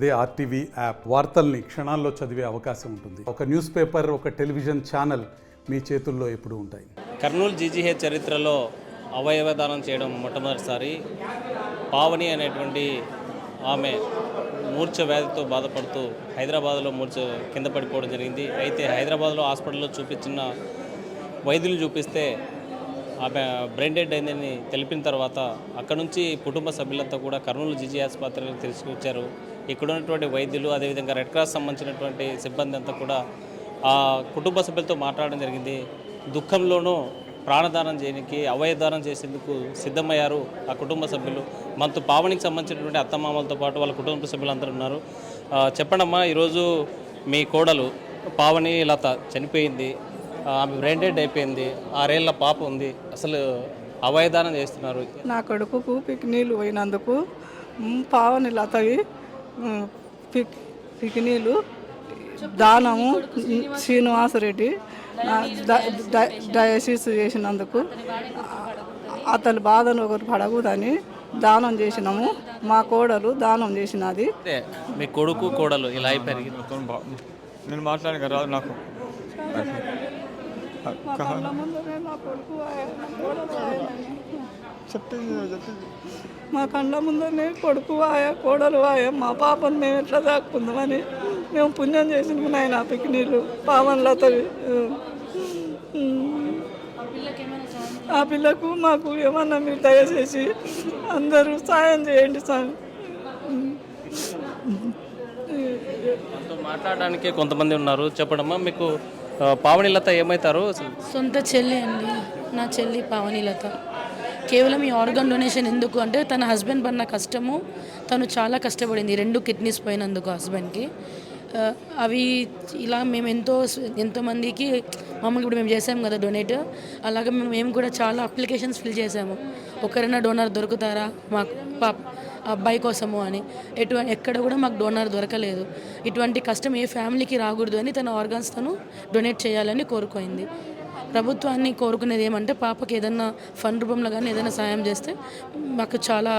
అదే RTV app వార్తల్ని క్షణాల్లో చదివే అవకాశం ఉంటుంది. ఒక న్యూస్ పేపర్, ఒక టెలివిజన్ ఛానల్ మీ చేతుల్లో ఎప్పుడూ ఉంటాయి. కర్నూలు జీజీహెచ్ చరిత్రలో అవయవదానం చేయడం మొట్టమొదటిసారి. పావని అనేటువంటి ఆమె మూర్ఛ వ్యాధితో బాధపడుతూ హైదరాబాద్లో కింద పడిపోవడం జరిగింది. అయితే హైదరాబాద్లో హాస్పిటల్లో చూపించిన వైద్యులు చూపిస్తే ఆమె బ్రెయిన్ డెడ్ అయిందని తెలిపిన తర్వాత అక్కడ నుంచి కుటుంబ సభ్యులంతా కూడా కర్నూలు జీజీ ఆసుపత్రికి తీసుకొచ్చారు. ఇక్కడ ఉన్నటువంటి వైద్యులు, అదేవిధంగా రెడ్ క్రాస్ సంబంధించినటువంటి సిబ్బంది అంతా కూడా ఆ కుటుంబ సభ్యులతో మాట్లాడడం జరిగింది. దుఃఖంలోనూ ప్రాణదానం చేయడానికి, అవయవదానం చేసేందుకు సిద్ధమయ్యారు ఆ కుటుంబ సభ్యులు. మనతో పావనికి సంబంధించినటువంటి అత్తమామలతో పాటు వాళ్ళ కుటుంబ సభ్యులందరూ ఉన్నారు. చెప్పండమ్మా, ఈరోజు మీ కోడలు పావని లత చనిపోయింది. ఆమె బ్రెయిన్ డెడ్ అయిపోయింది. 6 ఏళ్ల పాప ఉంది. అసలు అవయదానం చేస్తున్నారు. నా కొడుకుకు పిక్నీలు పోయినందుకు పావని లతవి పిక్నీలు దానము శ్రీనివాసరెడ్డి డయాసిస్ చేసినందుకు అతని బాధను ఒకరు పడకూడదని దానం చేసినాము. మా కోడలు దానం చేసినది. మీ కొడుకు కోడలు ఇలా అయిపోయి నేను మాట్లాడక రాదు నాకు. మా కళ్ళ ముందరనే కొడుకు వాయా, కోడలు వాయా, మా పాపను మేము ఎట్లా దాక్కుందామని మేము పుణ్యం చేసినాము నాయన. పిక్నీళ్ళు పావన్లతవి ఆ పిల్లకు మాకు ఏమన్నా మీరు దయచేసి అందరూ సాయం చేయండి సార్. మాట్లాడడానికి కొంతమంది ఉన్నారు. చెప్పడమ్మా, మీకు పావని లత ఏమవుతారు? సొంత చెల్లి అండి, నా చెల్లి పావని లత. కేవలం ఈ ఆర్గన్ డొనేషన్ ఎందుకు అంటే తన హస్బెండ్ పడిన కష్టము, తను చాలా కష్టపడింది 2 కిడ్నీస్ పోయినందుకు హస్బెండ్కి. అవి ఇలా మేము ఎంతోమందికి మామూలుగా ఇప్పుడు మేము చేసాము కదా డొనేట్, అలాగే మేము కూడా చాలా అప్లికేషన్స్ ఫిల్ చేసాము. ఒకరైనా డోనర్ దొరుకుతారా మాకు అబ్బాయి కోసము అని. ఎక్కడ కూడా మాకు డోనర్ దొరకలేదు. ఇటువంటి కష్టం ఏ ఫ్యామిలీకి రాకూడదు అని తన ఆర్గాన్స్ తను డొనేట్ చేయాలని కోరుకుంది. ప్రభుత్వాన్ని కోరుకునేది ఏమంటే పాపకి ఏదైనా ఫండ్ రూపంలో కానీ ఏదైనా సాయం చేస్తే మాకు చాలా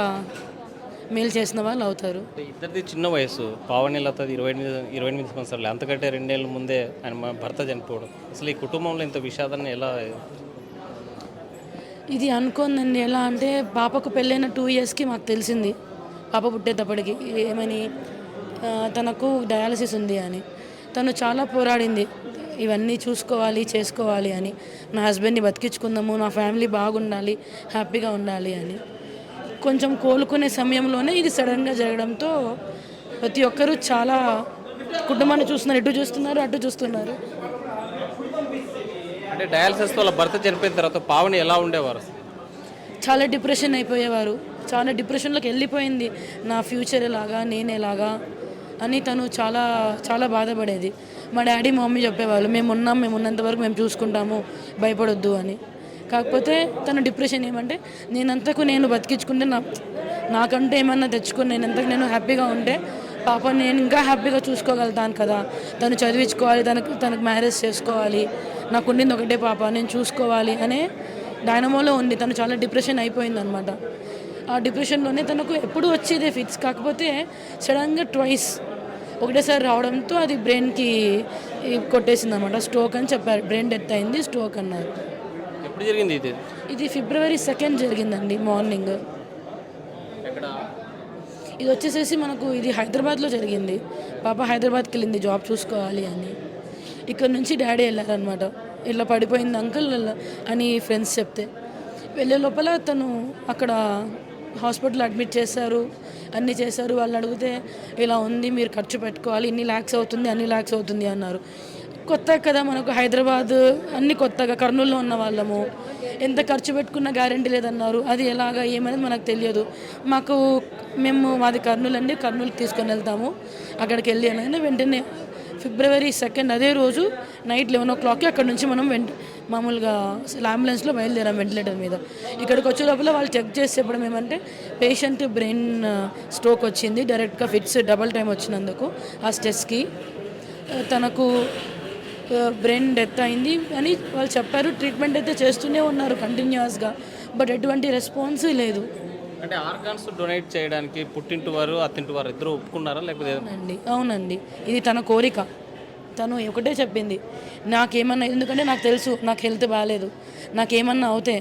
మేలు చేసిన వాళ్ళు అవుతారు. ఇద్దరిది చిన్న వయసు. పావని లతది 28 సంవత్సరాలు. అంతకంటే 2 ఏళ్ళ ముందే ఆయన భర్త చనిపోవడం. అసలు ఈ కుటుంబంలో ఇంత విషాదాన్ని ఎలా? ఇది అనుకోందండి. ఎలా అంటే పాపకు పెళ్ళైన 2 ఇయర్స్కి మాకు తెలిసింది పాప పుట్టేటప్పటికి ఏమని తనకు డయాలసిస్ ఉంది అని. తను చాలా పోరాడింది ఇవన్నీ చూసుకోవాలి, చేసుకోవాలి అని. నా హస్బెండ్ని బతికించుకుందాము, నా ఫ్యామిలీ బాగుండాలి, హ్యాపీగా ఉండాలి అని. కొంచెం కోలుకునే సమయంలోనే ఇది సడన్గా జరగడంతో ప్రతి ఒక్కరూ చాలా కుటుంబాన్ని చూస్తున్నారు. ఇటు చూస్తున్నారు, అటు చూస్తున్నారు. అంటే డయాలసిస్ వల్ల భర్త చనిపోయిన తర్వాత పావని ఎలా ఉండేవారు? చాలా డిప్రెషన్ అయిపోయేవారు. చాలా డిప్రెషన్లోకి వెళ్ళిపోయింది. నా ఫ్యూచర్ ఎలాగా, నేను ఎలాగా అని తను చాలా చాలా బాధపడేది. మా డాడీ మా మమ్మీ చెప్పేవాళ్ళు, మేము ఉన్నంత వరకు మేము చూసుకుంటాము, భయపడొద్దు అని. కాకపోతే తన డిప్రెషన్ ఏమంటే నేను బతికించుకుంటే నాకంటే ఏమన్నా తెచ్చుకొని నేను హ్యాపీగా ఉంటే పాపని నేను ఇంకా హ్యాపీగా చూసుకోగలుగుతాను కదా. తను చదివించుకోవాలి, తనకు మ్యారేజ్ చేసుకోవాలి, నాకు ఉండింది ఒకటే పాప, నేను చూసుకోవాలి అనే డైనమోలో ఉంది. తను చాలా డిప్రెషన్ అయిపోయింది అనమాట. ఆ డిప్రెషన్లోనే తనకు ఎప్పుడు వచ్చేదే ఫిట్స్. కాకపోతే సడన్గా ట్వైస్ ఒకటేసారి రావడంతో అది బ్రెయిన్కి కొట్టేసింది అనమాట. స్ట్రోక్ అని చెప్పారు. బ్రెయిన్ డెత్ అయింది, స్ట్రోక్ అన్నారు. ఎప్పుడు జరిగింది ఇది? ఇది February 2 జరిగిందండి, మార్నింగ్. ఇది వచ్చేసేసి మనకు ఇది హైదరాబాద్లో జరిగింది. పాప హైదరాబాద్కి వెళ్ళింది జాబ్ చూసుకోవాలి అని. ఇక్కడ నుంచి డాడీ వెళ్ళారనమాట. ఇలా పడిపోయింది అంకుల్ అని ఫ్రెండ్స్ చెప్తే వెళ్ళే లోపల తను అక్కడ హాస్పిటల్ అడ్మిట్ చేశారు, అన్నీ చేశారు. వాళ్ళు అడిగితే ఇలా ఉంది, మీరు ఖర్చు పెట్టుకోవాలి, ఇన్ని ల్యాక్స్ అవుతుంది, అన్ని ల్యాక్స్ అవుతుంది అన్నారు. కొత్త కదా మనకు హైదరాబాద్, అన్ని కొత్తగా కర్నూలులో ఉన్న వాళ్ళము, ఎంత ఖర్చు పెట్టుకున్న గ్యారంటీ లేదన్నారు. అది ఎలాగా ఏమనేది మనకు తెలియదు. మాది కర్నూలు అండి, కర్నూలుకి తీసుకొని వెళ్తాము. అక్కడికి వెళ్ళి అని వెంటనే February 2 అదే రోజు నైట్ 11 o'clockకి అక్కడ నుంచి మనం మామూలుగా అంబులెన్స్లో బయలుదేరాం వెంటిలేటర్ మీద. ఇక్కడికి వచ్చే లోపల వాళ్ళు చెక్ చేసి చెప్పడం ఏమంటే పేషెంట్ బ్రెయిన్ స్ట్రోక్ వచ్చింది, డైరెక్ట్గా ఫిట్స్ డబల్ టైం వచ్చినందుకు ఆ స్ట్రెస్కి తనకు బ్రెయిన్ డెత్ అయింది అని వాళ్ళు చెప్పారు. ట్రీట్మెంట్ అయితే చేస్తూనే ఉన్నారు కంటిన్యూస్గా, బట్ ఎటువంటి రెస్పాన్స్ లేదు. అంటే ఆర్గాన్స్ డొనేట్ చేయడానికి పుట్టింటి వారు అత్తింటి వారు ఇద్దరు ఒప్పుకున్నారా లేకపోతే అవునండి ఇది తన కోరిక. తను ఒకటే చెప్పింది, నాకేమన్నా, ఎందుకంటే నాకు తెలుసు నాకు హెల్త్ బాగాలేదు, నాకేమన్నా అవుతే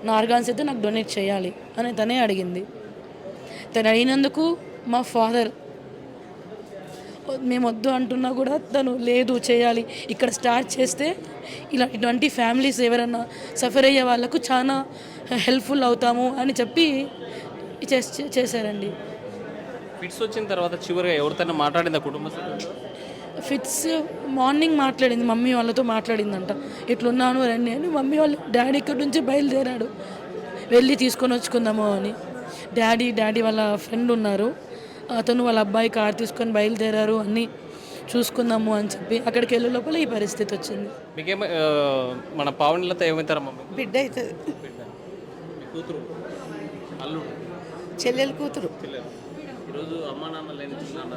నా ఆర్గాన్స్ అయితే నాకు డొనేట్ చేయాలి అని తనే అడిగింది. తను అడిగినందుకు మా ఫాదర్ మేము వద్దు అంటున్నా కూడా తను లేదు చేయాలి, ఇక్కడ స్టార్ట్ చేస్తే ఇటువంటి ఫ్యామిలీస్ ఎవరన్నా సఫర్ అయ్యే వాళ్ళకు చాలా హెల్ప్ఫుల్ అవుతాము అని చెప్పి చేశారండి. ఫిట్స్ వచ్చిన తర్వాత చివరిగా ఎవరితోనే మాట్లాడిందా కుటుంబ సభ్యులు? ఫిట్స్ మార్నింగ్ మాట్లాడింది, మమ్మీ వాళ్ళతో మాట్లాడిందంట, ఇట్లున్నాను రండి అని. మమ్మీ వాళ్ళు డాడీ ఇక్కడి నుంచి బయలుదేరాడు, వెళ్ళి తీసుకొని వచ్చుకుందాము అని. డాడీ వాళ్ళ ఫ్రెండ్ ఉన్నారు, అతను వాళ్ళ అబ్బాయి కార్ తీసుకొని బయలుదేరారు, అన్నీ చూసుకుందాము అని చెప్పి అక్కడికి వెళ్ళే లోపల ఈ పరిస్థితి వచ్చింది. మీకేమో మన పావనిలతో ఏమవుతారా మమ్మీ? బిడ్డ అవుతుంది, మీ కూతురు అల్లుడు చెల్లెలు కూతురు. ఈరోజు అమ్మా నాన్న లేని చిన్న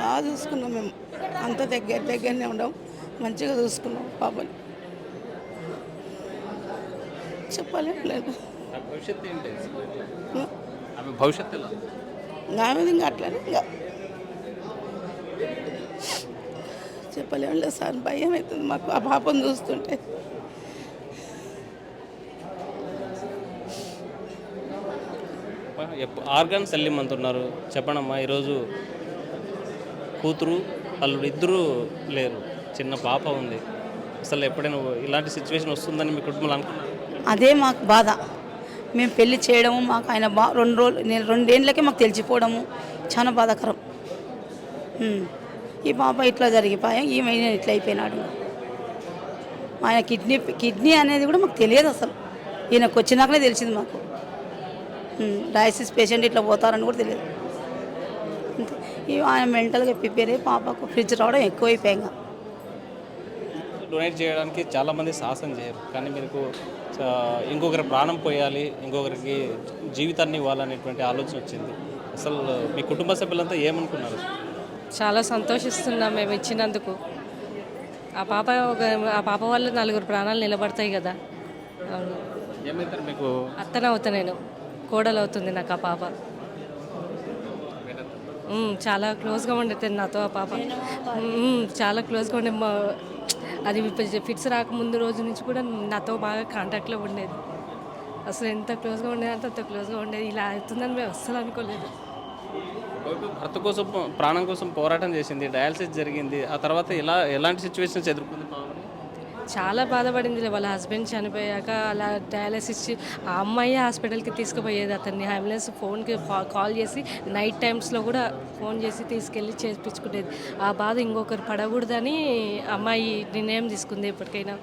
బాగా చూసుకున్నాం మేము, అంత దగ్గరనే ఉన్నాం, మంచిగా చూసుకున్నాం పాపని. చెప్పలేం లేదు, భవిష్యత్తు ఏంటి? ఆమె భవిష్యత్తు ఎలా? నా మీద ఇంకా అట్లనే ఇంకా చెప్పలేం లేదు సార్, భయం అవుతుంది మాకు ఆ పాపను చూస్తుంటే. ఆర్గాన్స్ వెళ్ళిమంటున్నారు, చెప్పండమ్మా. ఈరోజు కూతురు అల్లుడు ఇద్దరు లేరు, చిన్న పాప ఉంది. అసలు ఎప్పుడైనా ఇలాంటి సిచ్యువేషన్ వస్తుందని మీ కుటుంబంలో అనుకున్నారు? అదే మాకు బాధ. మేము పెళ్లి చేయడము, మాకు ఆయన 2 ఏళ్ళకే మాకు తెలిసిపోవడము చాలా బాధాకరం. ఈ పాప ఇట్లా జరిగిపోయా, ఈమె ఇట్లా అయిపోయినాడు. ఆయన కిడ్నీ అనేది కూడా మాకు తెలియదు అసలు, ఈయనకు వచ్చినాకనే తెలిసింది మాకు. డయాలసిస్ పేషెంట్ ఇట్లా పోతారని కూడా తెలియదు. ఆయన మెంటల్గా ప్రిపేర్ అయ్యి పాపకు ఫ్రిడ్జ్ రావడం ఎక్కువైపోయాక డొనేట్ చేయడానికి చాలామంది సాహసం చేయరు, కానీ మీకు ఇంకొకరి ప్రాణం పోయాలి, ఇంకొకరికి జీవితాన్ని ఇవ్వాలనేటువంటి ఆలోచన వచ్చింది. అసలు మీ కుటుంబ సభ్యులంతా ఏమనుకున్నారు? చాలా సంతోషిస్తున్నాం మేము ఇచ్చినందుకు. ఆ పాప వల్ల 4 ప్రాణాలు నిలబడతాయి కదా. అవును, ఏమవుతారు మీకు? అత్తనవుతా, నేను కోడలు అవుతుంది నాకు ఆ పాప. చాలా క్లోజ్గా ఉండేది నాతో ఆ పాప, చాలా క్లోజ్గా ఉండే. అది ఫిట్స్ రాకముందు రోజు నుంచి కూడా నాతో బాగా కాంటాక్ట్లో ఉండేది. అసలు ఎంత క్లోజ్గా ఉండేది అంటే అంత క్లోజ్గా ఉండేది. ఇలా అవుతుందని మేము అస్సలు అనుకోలేదు. భర్త కోసం, ప్రాణం కోసం పోరాటం చేసింది, డయాలసిస్ జరిగింది. ఆ తర్వాత ఎలాంటి సిచ్యువేషన్స్ ఎదుర్కొంది పావని? చాలా బాధపడింది. వాళ్ళ హస్బెండ్ చనిపోయాక అలా డయాలసిస్ ఆ అమ్మాయి హాస్పిటల్కి తీసుకుపోయేది అతన్ని. అంబులెన్స్ ఫోన్కి కాల్ చేసి నైట్ టైమ్స్లో కూడా ఫోన్ చేసి తీసుకెళ్ళి చేయించుకునేది. ఆ బాధ ఇంకొకరు పడకూడదని అమ్మాయి నిర్ణయం తీసుకుంది. ఎప్పటికైనా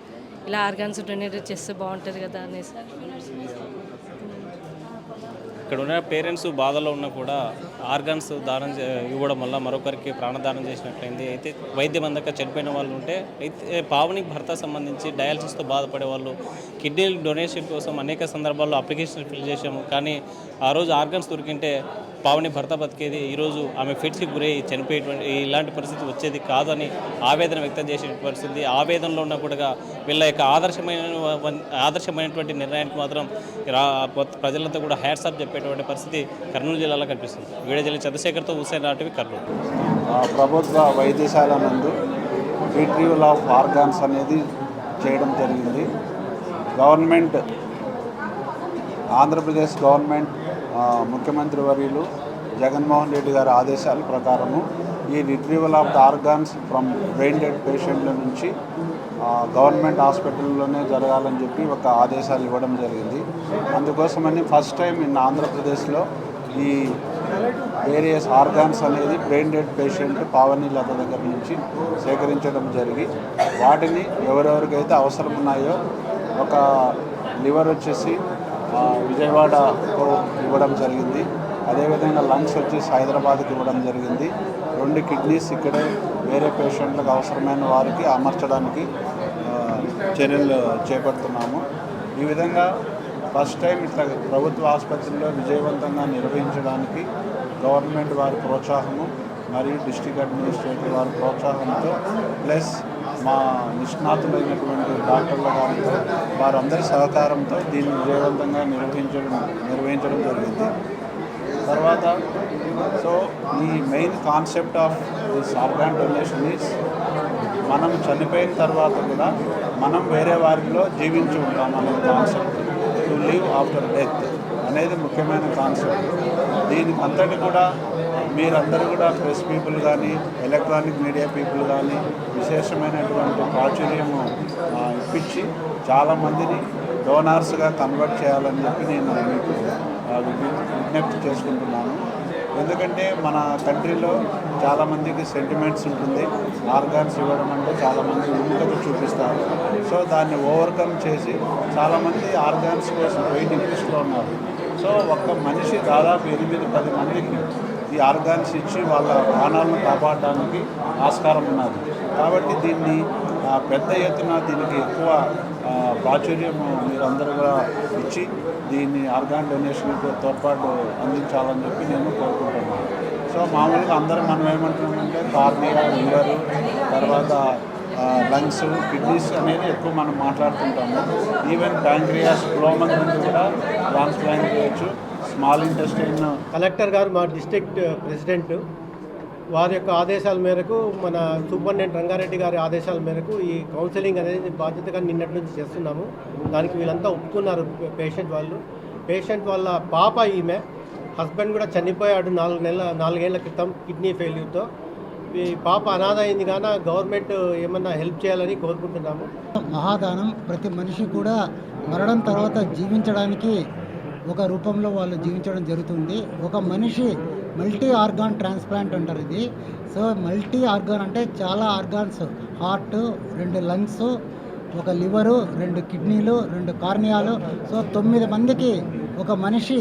ఇలా ఆర్గాన్స్ డొనేట్ చేస్తే బాగుంటుంది కదా అనేసి. ఇక్కడ ఉన్న పేరెంట్స్ బాధలో ఉన్నా కూడా ఆర్గాన్స్ దానం ఇవ్వడం వల్ల మరొకరికి ప్రాణదానం చేసినట్లయింది. అయితే వైద్యం అందక చనిపోయిన వాళ్ళు ఉంటే, అయితే పావని భర్త సంబంధించి డయాలసిస్తో బాధపడే వాళ్ళు కిడ్నీ డొనేషన్ కోసం అనేక సందర్భాల్లో అప్లికేషన్ ఫిల్ చేసాము, కానీ ఆ రోజు ఆర్గాన్స్ దొరికింటే పావని భర్త బతికేది. ఈరోజు ఆమె ఫిట్స్కి గురై చనిపోయేటువంటి ఇలాంటి పరిస్థితి వచ్చేది కాదని ఆవేదన వ్యక్తం చేసే పరిస్థితి. ఆవేదనలో ఉన్న కూడా వీళ్ళ యొక్క ఆదర్శమైనటువంటి నిర్ణయానికి మాత్రం ప్రజలంతా కూడా హ్యాట్సాప్ చెప్పేటువంటి పరిస్థితి కర్నూలు జిల్లాలో కనిపిస్తుంది. వీడియో జిల్లా చంద్రశేఖర్తో హుస్సేన్ రాటివి, కర్నూలు. ప్రభుత్వ వైద్యశాల నందు రిట్రీవల్ ఆఫ్ ఆర్గాన్స్ అనేది చేయడం జరిగింది. గవర్నమెంట్, ఆంధ్రప్రదేశ్ గవర్నమెంట్ ముఖ్యమంత్రి వర్యులు జగన్మోహన్ రెడ్డి గారి ఆదేశాల ప్రకారము ఈ retrieval of the organs from brain dead పేషెంట్ల నుంచి గవర్నమెంట్ హాస్పిటల్లోనే జరగాలని చెప్పి ఒక ఆదేశాలు ఇవ్వడం జరిగింది. అందుకోసమని ఫస్ట్ టైం ఇన్ ఆంధ్రప్రదేశ్లో ఈ వేరియస్ ఆర్గాన్స్ అనేది బ్రెయిన్ డెడ్ పేషెంట్ పావని లత దగ్గర నుంచి సేకరించడం జరిగి వాటిని ఎవరెవరికైతే అవసరం ఉన్నాయో, ఒక లివర్ వచ్చేసి విజయవాడకు ఇవ్వడం జరిగింది, అదేవిధంగా లంగ్స్ వచ్చేసి హైదరాబాద్కి ఇవ్వడం జరిగింది. 2 కిడ్నీస్ ఇక్కడే వేరే పేషెంట్లకు అవసరమైన వారికి అమర్చడానికి చర్యలు చేపడుతున్నాము. ఈ విధంగా ఫస్ట్ టైం ఇట్లా ప్రభుత్వ ఆసుపత్రిలో విజయవంతంగా నిర్వహించడానికి గవర్నమెంట్ వారి ప్రోత్సాహము మరియు డిస్ట్రిక్ట్ అడ్మినిస్ట్రేటివ్ వారి ప్రోత్సాహంతో ప్లస్ మా నిష్ణాతులైనటువంటి డాక్టర్ల గారితో వారందరి సహకారంతో దీన్ని విజయవంతంగా నిర్వహించడం జరిగింది. తర్వాత సో ఈ main concept of this organ donation is మనం చనిపోయిన తర్వాత కూడా మనం వేరే వారిలో జీవించి ఉంటాం అనే concept, to live after death అనేది ముఖ్యమైన కాన్సెప్ట్. దీనికి అంతటి కూడా మీరందరూ కూడా ప్రెస్ పీపుల్ కానీ ఎలక్ట్రానిక్ మీడియా పీపుల్ కానీ విశేషమైనటువంటి ప్రాచుర్యము ఇప్పించి చాలామందిని డోనార్స్గా కన్వర్ట్ చేయాలని చెప్పి నేను మీకు విజ్ఞప్తి చేసుకుంటున్నాను. ఎందుకంటే మన కంట్రీలో చాలామందికి సెంటిమెంట్స్ ఉంటుంది, ఆర్గాన్స్ ఇవ్వడం అంటే చాలామంది విముఖత చూపిస్తారు. సో దాన్ని ఓవర్కమ్ చేసి చాలామంది ఆర్గాన్స్ కోసం వెయిటింగ్ లిస్ట్లో ఉన్నారు. సో ఒక్క మనిషి దాదాపు 8-10 మందికి ఈ ఆర్గాన్స్ ఇచ్చి వాళ్ళ ప్రాణాలను కాపాడడానికి ఆస్కారం ఉన్నది. కాబట్టి దీన్ని పెద్ద ఎత్తున దీనికి ఎక్కువ ప్రాచుర్యం మీరందరూ కూడా ఇచ్చి దీన్ని ఆర్గాన్ డొనేషన్కి తోడ్పాటు అందించాలని చెప్పి నేను కోరుకుంటున్నాను. సో మామూలుగా అందరం మనం ఏమంటున్నామంటే కార్నియా, లివరు, తర్వాత లంగ్స్, కిడ్నీస్ అనేది ఎక్కువ మనం మాట్లాడుతుంటాము. ఈవెన్ ప్యాంక్రియాస్, క్లోమన్ నుంచి కూడా ట్రాన్స్ప్లాంట్ చేయొచ్చు. స్మాల్ ఇంటెస్టైన్ కలెక్టర్ గారు మా డిస్ట్రిక్ట్ ప్రెసిడెంట్ వారి యొక్క ఆదేశాల మేరకు, మన సూపరింటెండెంట్ రంగారెడ్డి గారి ఆదేశాల మేరకు ఈ కౌన్సిలింగ్ అనేది బాధ్యతగా నిన్నటి నుంచి చేస్తున్నాము. దానికి వీళ్ళంతా ఒప్పుకున్నారు. పేషెంట్ వాళ్ళ పాప, ఈమె హస్బెండ్ కూడా చనిపోయాడు 4 ఏళ్ల క్రితం కిడ్నీ ఫెయిల్యూర్తో. ఈ పాప అనాథ అయింది కానీ గవర్నమెంట్ ఏమన్నా హెల్ప్ చేయాలని కోరుకుంటున్నాము. మహాదానం ప్రతి మనిషి కూడా మరణం తర్వాత జీవించడానికి ఒక రూపంలో వాళ్ళు జీవించడం జరుగుతుంది. ఒక మనిషి మల్టీ ఆర్గాన్ ట్రాన్స్ప్లాంట్ అంటారు ఇది. సో మల్టీ ఆర్గాన్ అంటే చాలా ఆర్గాన్స్, హార్ట్, 2 లంగ్స్, 1 లివరు, 2 కిడ్నీలు, 2 కార్నియాలు. సో 9 మందికి ఒక మనిషి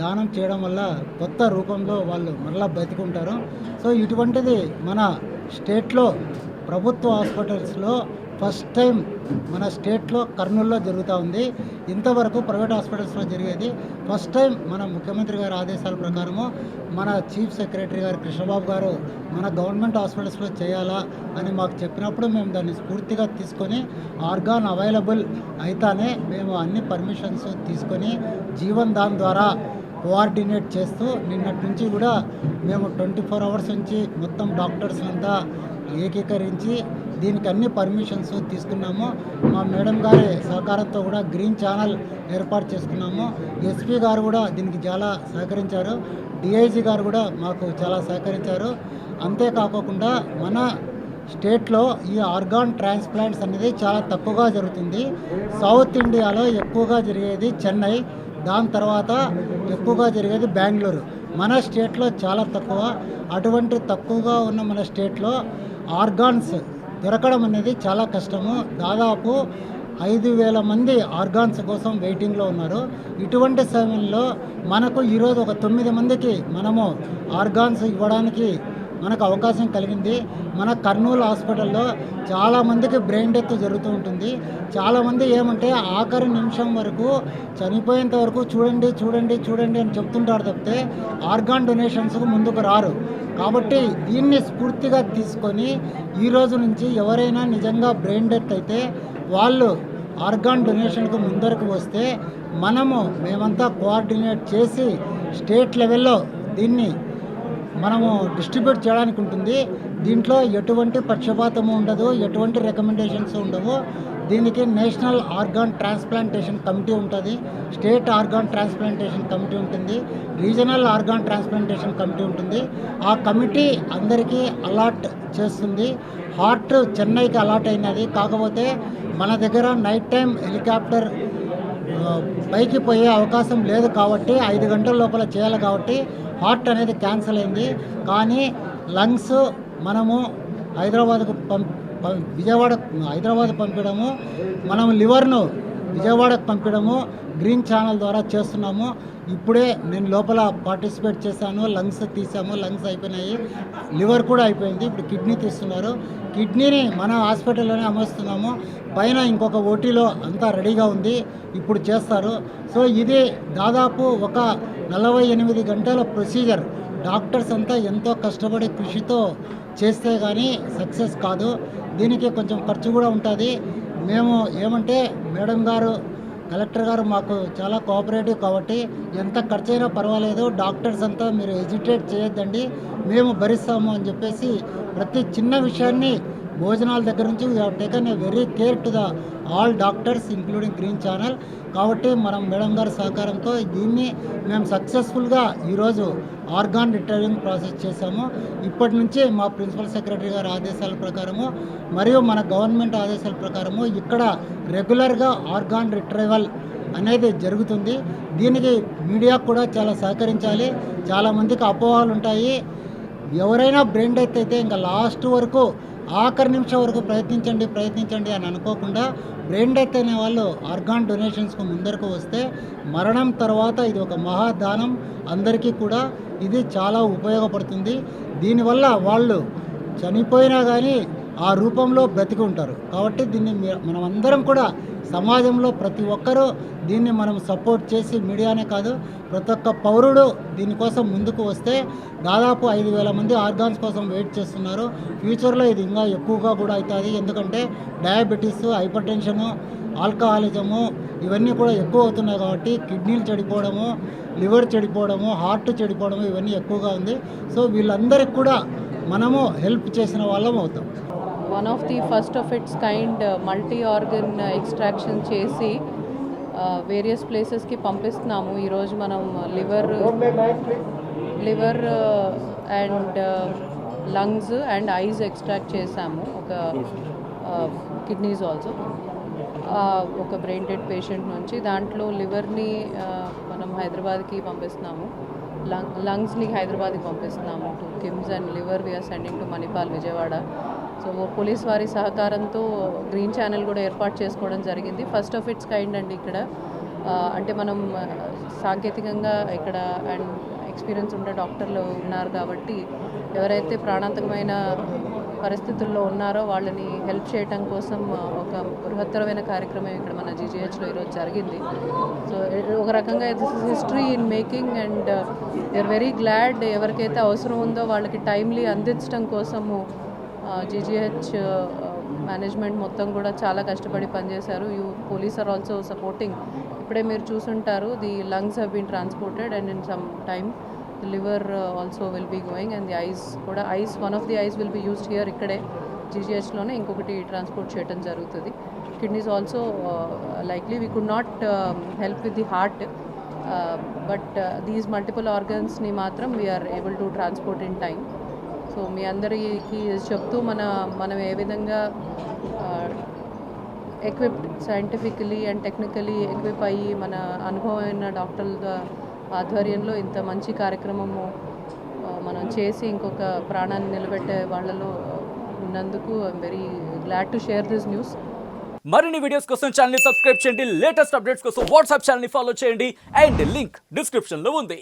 దానం చేయడం వల్ల కొత్త రూపంలో వాళ్ళు మరలా బతికుంటారు. సో ఇటువంటిది మన స్టేట్లో ప్రభుత్వ హాస్పిటల్స్లో ఫస్ట్ టైం మన స్టేట్లో కర్నూలులో జరుగుతూ ఉంది. ఇంతవరకు ప్రైవేట్ హాస్పిటల్స్లో జరిగేది ఫస్ట్ టైం. మన ముఖ్యమంత్రి గారి ఆదేశాల ప్రకారము మన చీఫ్ సెక్రటరీ గారు కృష్ణబాబు గారు మన గవర్నమెంట్ హాస్పిటల్స్లో చేయాలా అని మాకు చెప్పినప్పుడు మేము దాన్ని స్ఫూర్తిగా తీసుకొని ఆర్గాన్ అవైలబుల్ అయితేనే మేము అన్ని పర్మిషన్స్ తీసుకొని జీవన్ దాన్ ద్వారా కోఆర్డినేట్ చేస్తూ నిన్నటి నుంచి కూడా మేము 24 అవర్స్ నుంచి మొత్తం డాక్టర్స్ అంతా ఏకీకరించి దీనికి అన్ని పర్మిషన్స్ తీసుకున్నాము. మా మేడం గారి సహకారంతో కూడా గ్రీన్ ఛానల్ ఏర్పాటు చేసుకున్నాము. ఎస్పీ గారు కూడా దీనికి చాలా సహకరించారు. డిఐజీ గారు కూడా మాకు చాలా సహకరించారు. అంతేకాకుండా మన స్టేట్లో ఈ ఆర్గాన్ ట్రాన్స్ప్లాంట్స్ అనేది చాలా తక్కువగా జరుగుతుంది. సౌత్ ఇండియాలో ఎక్కువగా జరిగేది చెన్నై, దాని తర్వాత ఎక్కువగా జరిగేది బెంగళూరు. మన స్టేట్లో చాలా తక్కువ. అటువంటి తక్కువగా ఉన్న మన స్టేట్లో ఆర్గాన్స్ దొరకడం అనేది చాలా కష్టము. దాదాపు 5,000 మంది ఆర్గాన్స్ కోసం వెయిటింగ్లో ఉన్నారు. ఇటువంటి సమయంలో మనకు ఈరోజు ఒక 9 మందికి మనము ఆర్గాన్స్ ఇవ్వడానికి మనకు అవకాశం కలిగింది. మన కర్నూలు హాస్పిటల్లో చాలామందికి బ్రెయిన్ డెత్ జరుగుతూ ఉంటుంది. చాలామంది ఏమంటే ఆఖరి నిమిషం వరకు చనిపోయేంత వరకు చూడండి చూడండి చూడండి అని చెప్తుంటారు తప్పితే ఆర్గాన్ డొనేషన్స్కు ముందుకు రారు. కాబట్టి దీన్ని స్ఫూర్తిగా తీసుకొని ఈరోజు నుంచి ఎవరైనా నిజంగా బ్రెయిన్ డెత్ అయితే వాళ్ళు ఆర్గాన్ డొనేషన్కు ముందరకు వస్తే మేమంతా కోఆర్డినేట్ చేసి స్టేట్ లెవెల్లో దీన్ని మనము డిస్ట్రిబ్యూట్ చేయడానికి ఉంటుంది. దీంట్లో ఎటువంటి పక్షపాతము ఉండదు, ఎటువంటి రికమెండేషన్స్ ఉండవు. దీనికి నేషనల్ ఆర్గాన్ ట్రాన్స్ప్లాంటేషన్ కమిటీ ఉంటుంది, స్టేట్ ఆర్గాన్ ట్రాన్స్ప్లాంటేషన్ కమిటీ ఉంటుంది, రీజనల్ ఆర్గాన్ ట్రాన్స్ప్లాంటేషన్ కమిటీ ఉంటుంది. ఆ కమిటీ అందరికీ అలాట్ చేస్తుంది. హార్ట్ చెన్నైకి అలాట్ అయినది. కాకపోతే మన దగ్గర నైట్ టైం హెలికాప్టర్ పైకి పోయే అవకాశం లేదు కాబట్టి 5 గంటల లోపల చేయాలి కాబట్టి హార్ట్ అనేది క్యాన్సిల్ అయింది. కానీ లంగ్స్ మనము హైదరాబాద్ పంపించడము, మనం లివర్ను విజయవాడకు పంపించడము గ్రీన్ ఛానల్ ద్వారా చేస్తున్నాము. ఇప్పుడే నేను లోపల పార్టిసిపేట్ చేశాను. లంగ్స్ తీసాము, లంగ్స్ అయిపోయినాయి, లివర్ కూడా అయిపోయింది. ఇప్పుడు కిడ్నీ తీస్తున్నారు. కిడ్నీని మన హాస్పిటల్లోనే అమరుస్తున్నాము. పైన ఇంకొక ఓటీలో అంతా రెడీగా ఉంది, ఇప్పుడు చేస్తారు. సో ఇది దాదాపు ఒక 48 గంటల ప్రొసీజర్. డాక్టర్స్ అంతా ఎంతో కష్టపడి కృషితో చేస్తే కానీ సక్సెస్ కాదు. దీనికి కొంచెం ఖర్చు కూడా ఉంటుంది. మేము ఏమంటే మేడం గారు కలెక్టర్ గారు మాకు చాలా కోఆపరేటివ్ కాబట్టి ఎంత ఖర్చు అయినా పర్వాలేదు, డాక్టర్స్ అంతా మీరు హెజిటేట్ చేయొద్దండి, మేము భరిస్తాము అని చెప్పేసి ప్రతి చిన్న విషయాన్ని భోజనాల దగ్గర నుంచి we have taken a very care to the all doctors including green channel. కాబట్టి మనం మేడం గారి సహకారంతో దీన్ని మేము సక్సెస్ఫుల్గా ఈరోజు ఆర్గాన్ రిట్రైవింగ్ ప్రాసెస్ చేశాము. ఇప్పటి నుంచి మా ప్రిన్సిపల్ సెక్రటరీ గారి ఆదేశాల ప్రకారము మరియు మన గవర్నమెంట్ ఆదేశాల ప్రకారము ఇక్కడ రెగ్యులర్గా ఆర్గాన్ రిట్రైవల్ అనేది జరుగుతుంది. దీనికి మీడియా కూడా చాలా సహకరించాలి. చాలామందికి అపోహలు ఉంటాయి. ఎవరైనా బ్రెయిన్ డెత్ అయితే ఇంకా లాస్ట్ వరకు ఆఖరి నిమిషం వరకు ప్రయత్నించండి అని అనుకోకుండా బ్రెయిన్ డెత్ అనే వాళ్ళు ఆర్గాన్ డొనేషన్స్కు ముందరకు వస్తే మరణం తర్వాత ఇది ఒక మహాదానం, అందరికీ కూడా ఇది చాలా ఉపయోగపడుతుంది. దీనివల్ల వాళ్ళు చనిపోయినా కానీ ఆ రూపంలో బ్రతికి ఉంటారు. కాబట్టి దీన్ని మనం అందరం కూడా సమాజంలో ప్రతి ఒక్కరూ దీన్ని మనం సపోర్ట్ చేసి, మీడియానే కాదు ప్రతి ఒక్క పౌరుడు దీనికోసం ముందుకు వస్తే దాదాపు 5,000 మంది ఆర్గాన్స్ కోసం వెయిట్ చేస్తున్నారు. ఫ్యూచర్లో ఇది ఇంకా ఎక్కువగా కూడా అవుతుంది. ఎందుకంటే డయాబెటీస్, హైపర్ టెన్షను, ఆల్కహాలిజము ఇవన్నీ కూడా ఎక్కువ అవుతున్నాయి. కాబట్టి కిడ్నీలు చెడిపోవడము, లివర్ చెడిపోవడము, హార్ట్ చెడిపోవడము ఇవన్నీ ఎక్కువగా ఉంది. సో వీళ్ళందరికీ కూడా మనము హెల్ప్ చేసిన వాళ్ళం అవుతాం. One of the first of its kind multi organ extraction చేసి వేరియస్ ప్లేసెస్కి పంపిస్తున్నాము. ఈరోజు మనం liver and lungs and eyes extract చేసాము. ఒక కిడ్నీస్ ఆల్సో ఒక బ్రెయిన్ డెడ్ పేషెంట్ నుంచి. దాంట్లో లివర్ని మనం హైదరాబాద్కి పంపిస్తున్నాము, లంగ్స్ని హైదరాబాద్కి పంపిస్తున్నాము to KIMS, and liver we are sending to Manipal, Vijayawada. So police వారి సహకారంతో గ్రీన్ ఛానల్ కూడా ఏర్పాటు చేసుకోవడం జరిగింది. ఫస్ట్ ఆఫ్ ఇట్స్ కైండ్ అండి ఇక్కడ. అంటే మనం సాంకేతికంగా ఇక్కడ అండ్ ఎక్స్పీరియన్స్ ఉండే డాక్టర్లు ఉన్నారు కాబట్టి ఎవరైతే ప్రాణాంతకమైన పరిస్థితుల్లో ఉన్నారో వాళ్ళని హెల్ప్ చేయడం కోసం ఒక బృహత్తరమైన కార్యక్రమం ఇక్కడ మన జీజీహెచ్లో ఈరోజు జరిగింది. సో ఒక రకంగా this is history in making and we are very glad. ఎవరికైతే అవసరం ఉందో వాళ్ళకి టైమ్లీ అందించడం కోసము జీజీహెచ్ మేనేజ్మెంట్ మొత్తం కూడా చాలా కష్టపడి పనిచేశారు. Police are also supporting. ఇప్పుడే మీరు చూసుంటారు, the lungs have been transported and in some time the liver also will be going and the eyes కూడా. One of the eyes will be used here, ఇక్కడే జీజీహెచ్లోనే ఇంకొకటి ట్రాన్స్పోర్ట్ చేయడం జరుగుతుంది. Kidneys also likely we could not help with the heart, but these multiple ఆర్గన్స్ని మాత్రం we are able to transport in time. So మీ అందరికీ చెప్తూ మనం ఏ విధంగా equipped scientifically and technically equip అయ్యి మన అనుభవమైన డాక్టర్ల ఆధ్వర్యంలో ఇంత మంచి కార్యక్రమము మనం చేసి ఇంకొక ప్రాణాన్ని నిలబెట్టే వాళ్ళలో ఉన్నందుకు I'm very glad to share this news. మరిన్ని వీడియోస్ కోసం ఛానల్ ని సబ్స్క్రైబ్ చేయండి, లేటెస్ట్ అప్డేట్స్ కోసం వాట్సాప్ ఛానల్ ని ఫాలో చేయండి అండ్ లింక్ డిస్క్రిప్షన్ లో ఉంది.